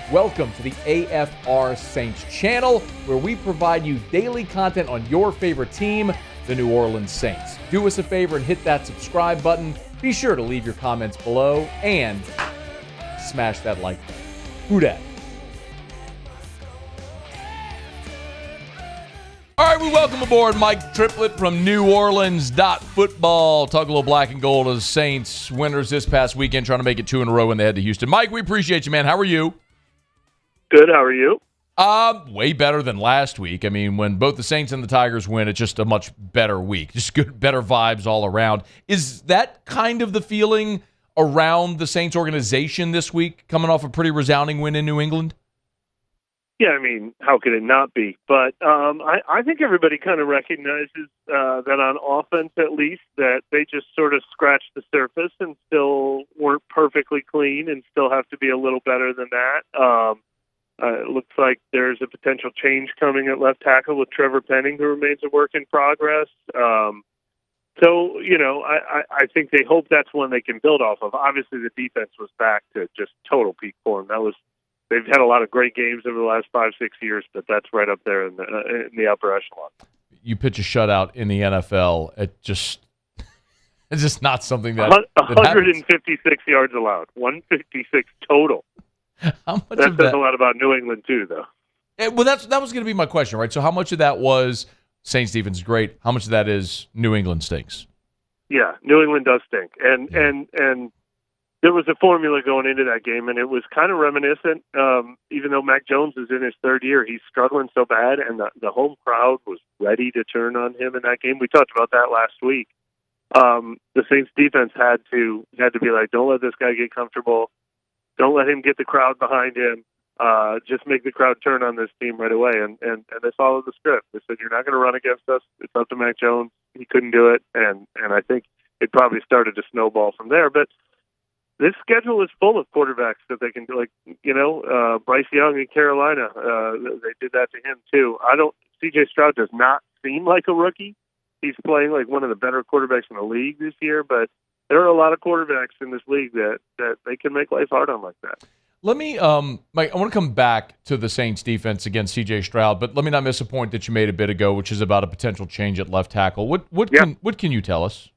Welcome to the AFR Saints channel, where we provide you daily content on your favorite team, the New Orleans Saints. Do us a favor and hit that subscribe button. Be sure to leave your comments below and smash that like button. Who dat? All right, we welcome aboard Mike Triplett from neworleans.football. Talk a little black and gold as Saints winners this past weekend, trying to make it 2 in a row when they head to Houston. Mike, we appreciate you, man. How are you? Good. How are you? Way better than last week. I mean, when both the Saints and the Tigers win, it's just a much better week. Just good, better vibes all around. Is that kind of the feeling around the Saints organization this week, coming off a pretty resounding win in New England? Yeah, I mean, how could it not be? But I think everybody kind of recognizes that on offense, at least, that they just sort of scratched the surface and still weren't perfectly clean and still have to be a little better than that. It looks like there's a potential change coming at left tackle with Trevor Penning, who remains a work in progress. So, you know, I think they hope that's one they can build off of. Obviously, the defense was back to just total peak form. They've had a lot of great games over the last 5-6 years, but that's right up there in the upper echelon. You pitch a shutout in the NFL, it's just not something that 156 yards allowed, 156 total. How much that of says a lot about New England too, though. Well, that was going to be my question, right? So how much of that was Saints defense is great? How much of that is New England stinks? Yeah, New England does stink, and there was a formula going into that game, and it was kind of reminiscent. Even though Mac Jones is in his third year, he's struggling so bad, and the home crowd was ready to turn on him in that game. We talked about that last week. The Saints defense had to be like, don't let this guy get comfortable. Don't let him get the crowd behind him. Just make the crowd turn on this team right away. And they followed the script. They said, you're not going to run against us. It's up to Mac Jones. He couldn't do it. And I think it probably started to snowball from there. But this schedule is full of quarterbacks that they can do. Like, Bryce Young in Carolina, they did that to him too. CJ Stroud does not seem like a rookie. He's playing like one of the better quarterbacks in the league this year, but there are a lot of quarterbacks in this league that they can make life hard on like that. Let me, Mike, I want to come back to the Saints defense against CJ Stroud, but let me not miss a point that you made a bit ago, which is about a potential change at left tackle. What can you tell us?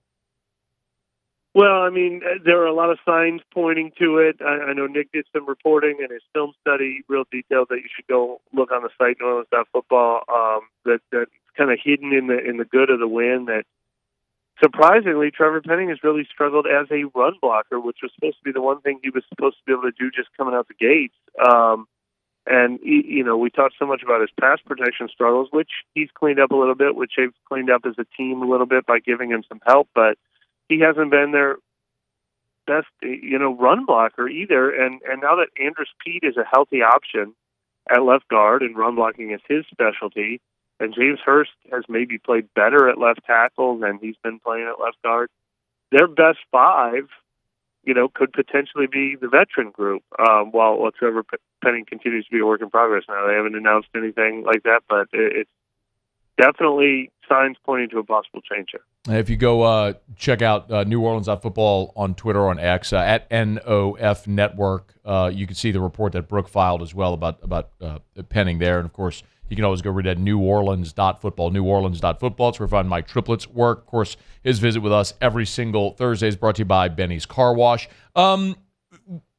Well, I mean, there are a lot of signs pointing to it. I know Nick did some reporting in his film study, real detailed, that you should go look on the site, neworleans.football, that's kind of hidden in the good of the win, that surprisingly, Trevor Penning has really struggled as a run blocker, which was supposed to be the one thing he was supposed to be able to do just coming out the gates. We talked so much about his pass protection struggles, which he's cleaned up a little bit, which they've cleaned up as a team a little bit by giving him some help, but he hasn't been their best, run blocker either. And now that Andrus Peat is a healthy option at left guard and run blocking is his specialty, and James Hurst has maybe played better at left tackle than he's been playing at left guard, their best 5, could potentially be the veteran group, while Trevor Penning continues to be a work in progress. Now, they haven't announced anything like that, but it's definitely signs pointing to a possible change here. If you go check out neworleans.football on Twitter or on X, at NOF Network, you can see the report that Brooke filed as well about Penning there. And, of course, you can always go read at neworleans.football, neworleans.football. It's where we find Mike Triplett's work. Of course, his visit with us every single Thursday is brought to you by Benny's Car Wash.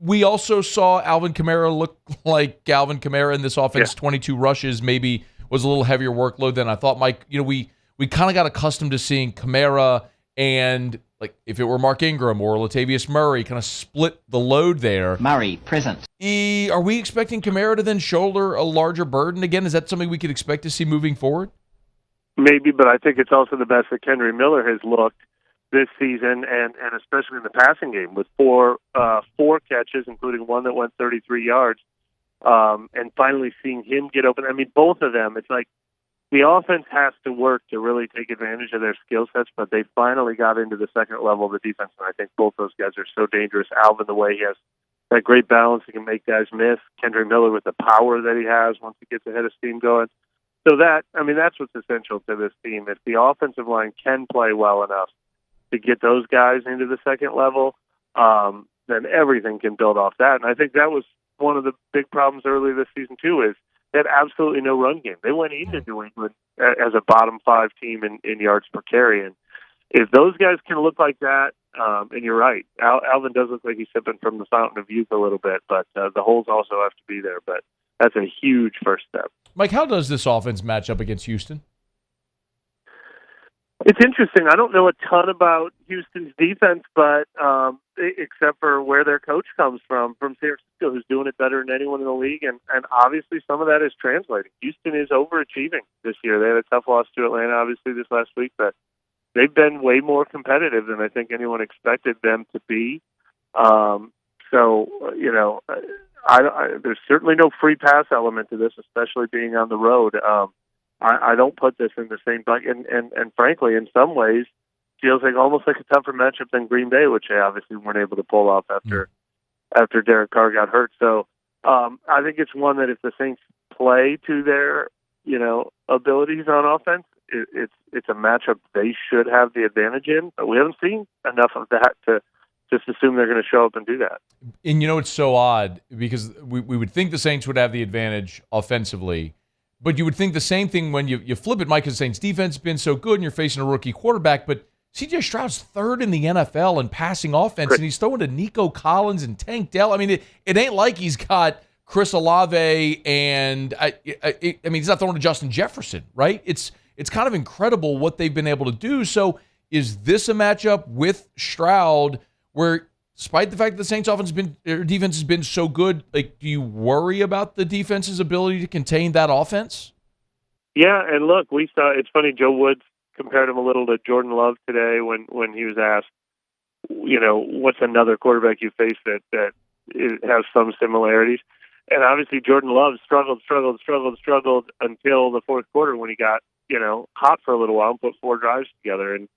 We also saw Alvin Kamara look like Alvin Kamara in this offense. 22 rushes, maybe was a little heavier workload than I thought. Mike, we kind of got accustomed to seeing Kamara and, like, if it were Mark Ingram or Latavius Murray, kind of split the load there. Murray, present. Are we expecting Kamara to then shoulder a larger burden again? Is that something we could expect to see moving forward? Maybe, but I think it's also the best that Kendry Miller has looked this season, and especially in the passing game, with four catches, including one that went 33 yards, and finally seeing him get open. I mean, both of them, it's like the offense has to work to really take advantage of their skill sets, but they finally got into the second level of the defense, and I think both those guys are so dangerous. Alvin, the way he has that great balance, he can make guys miss. Kendry Miller with the power that he has once he gets ahead of steam going. So that's what's essential to this team. If the offensive line can play well enough to get those guys into the second level, then everything can build off that. And I think that was one of the big problems early this season too is they had absolutely no run game. They went into New England as a bottom 5 team in yards per carry, and if those guys can look like that, and you're right, Alvin does look like he's sipping from the fountain of youth a little bit, but the holes also have to be there. But that's a huge first step. Mike, how does this offense match up against Houston? It's interesting. I don't know a ton about Houston's defense, but except for where their coach comes from San Francisco, who's doing it better than anyone in the league, and obviously some of that is translating. Houston is overachieving this year. They had a tough loss to Atlanta, obviously, this last week, but they've been way more competitive than I think anyone expected them to be. There's certainly no free pass element to this, especially being on the road. I don't put this in the same bucket, and frankly, in some ways, feels like almost like a tougher matchup than Green Bay, which they obviously weren't able to pull off after Derek Carr got hurt. So I think it's one that if the Saints play to their abilities on offense, it's a matchup they should have the advantage in. But we haven't seen enough of that to just assume they're going to show up and do that. And it's so odd because we would think the Saints would have the advantage offensively. But you would think the same thing when you flip it, Mike, because the Saints' defense has been so good and you're facing a rookie quarterback. But CJ Stroud's 3rd in the NFL in passing offense, and he's throwing to Nico Collins and Tank Dell. I mean, it ain't like he's got Chris Olave and he's not throwing to Justin Jefferson, right? It's kind of incredible what they've been able to do. So is this a matchup with Stroud where, despite the fact that the Saints' defense has been so good, like, do you worry about the defense's ability to contain that offense? Yeah, and look, we saw. It's funny. Joe Woods compared him a little to Jordan Love today when he was asked, what's another quarterback you face that has some similarities. And obviously, Jordan Love struggled until the fourth quarter when he got hot for a little while and put 4 drives together. And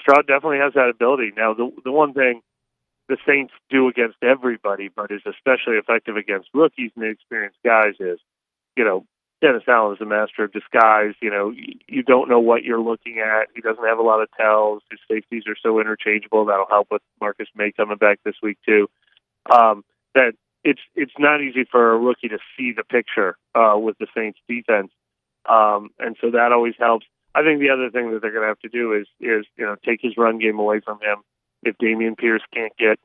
Stroud definitely has that ability. Now, the one thing the Saints do against everybody, but is especially effective against rookies and inexperienced guys is, Dennis Allen is a master of disguise. You don't know what you're looking at. He doesn't have a lot of tells. His safeties are so interchangeable. That'll help with Marcus May coming back this week too. That it's not easy for a rookie to see the picture with the Saints defense. And so that always helps. I think the other thing that they're going to have to do is take his run game away from him. If Dameon Pierce can't get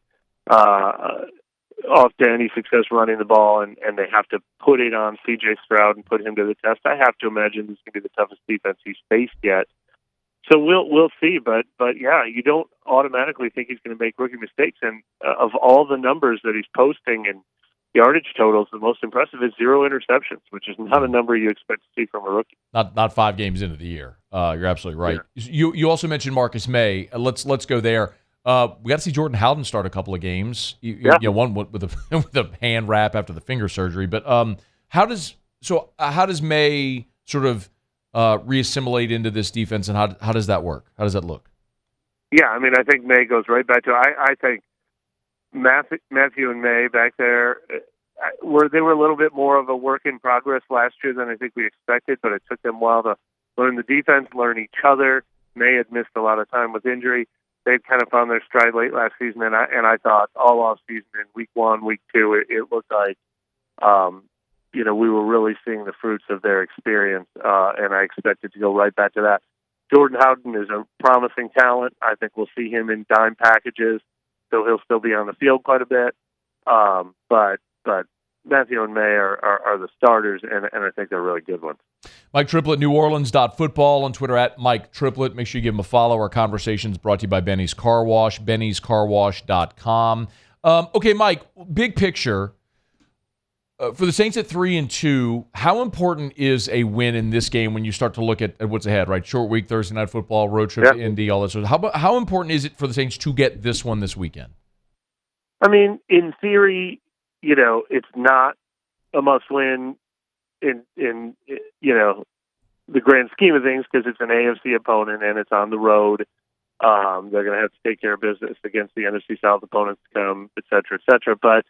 off to any success running the ball, and they have to put it on CJ Stroud and put him to the test, I have to imagine this is going to be the toughest defense he's faced yet. So we'll see, but yeah, you don't automatically think he's going to make rookie mistakes. And of all the numbers that he's posting and yardage totals, the most impressive is 0 interceptions, which is not a number you expect to see from a rookie. Not 5 games into the year. You're absolutely right. Yeah. You also mentioned Marcus May. Let's go there. We got to see Jordan Howden start a couple of games. One with a hand wrap after the finger surgery. But how does May sort of reassimilate into this defense, and how does that work? How does that look? Yeah, I mean, I think May goes right back to. I think Matthew and May back there they were a little bit more of a work in progress last year than I think we expected, but it took them a while to learn the defense, learn each other. May had missed a lot of time with injury. They've kind of found their stride late last season, and I thought all off season in week 1, week 2, it looked like we were really seeing the fruits of their experience, and I expected to go right back to that. Jordan Howden is a promising talent. I think we'll see him in dime packages, so he'll still be on the field quite a bit. But Matthew and May are the starters, and I think they're really good ones. Mike Triplett, neworleans.football on Twitter at Mike Triplett. Make sure you give him a follow. Our conversation's brought to you by Benny's Car Wash, bennyscarwash.com. Okay, Mike, big picture. For the Saints at 3-2, how important is a win in this game when you start to look at what's ahead, right? Short week, Thursday Night Football, road trip to Indy, all that sort of. How important is it for the Saints to get this one this weekend? I mean, in theory, it's not a must-win in the grand scheme of things because it's an AFC opponent and it's on the road. They're going to have to take care of business against the NFC South opponents to come, et cetera, et cetera. But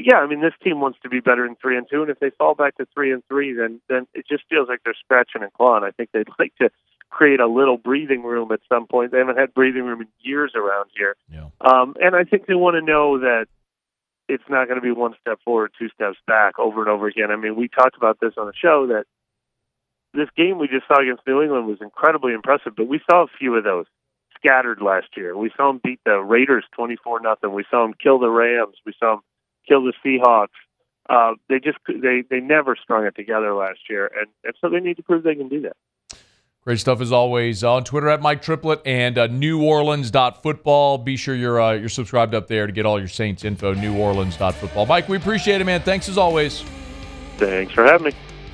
yeah, I mean, this team wants to be better in 3-2, and if they fall back to 3-3, then it just feels like they're scratching and clawing. I think they'd like to create a little breathing room at some point. They haven't had breathing room in years around here. Yeah. And I think they want to know that it's not going to be one step forward, two steps back over and over again. I mean, we talked about this on the show that this game we just saw against New England was incredibly impressive, but we saw a few of those scattered last year. We saw them beat the Raiders 24-0. We saw them kill the Rams. We saw them kill the Seahawks. They never strung it together last year, and so they need to prove they can do that. Great stuff as always. On Twitter at Mike Triplett and neworleans.football. Be sure you're subscribed up there to get all your Saints info, neworleans.football. Mike, we appreciate it, man. Thanks as always. Thanks for having me.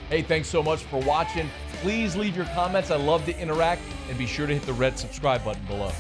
Hey, thanks so much for watching. Please leave your comments. I love to interact, and be sure to hit the red subscribe button below.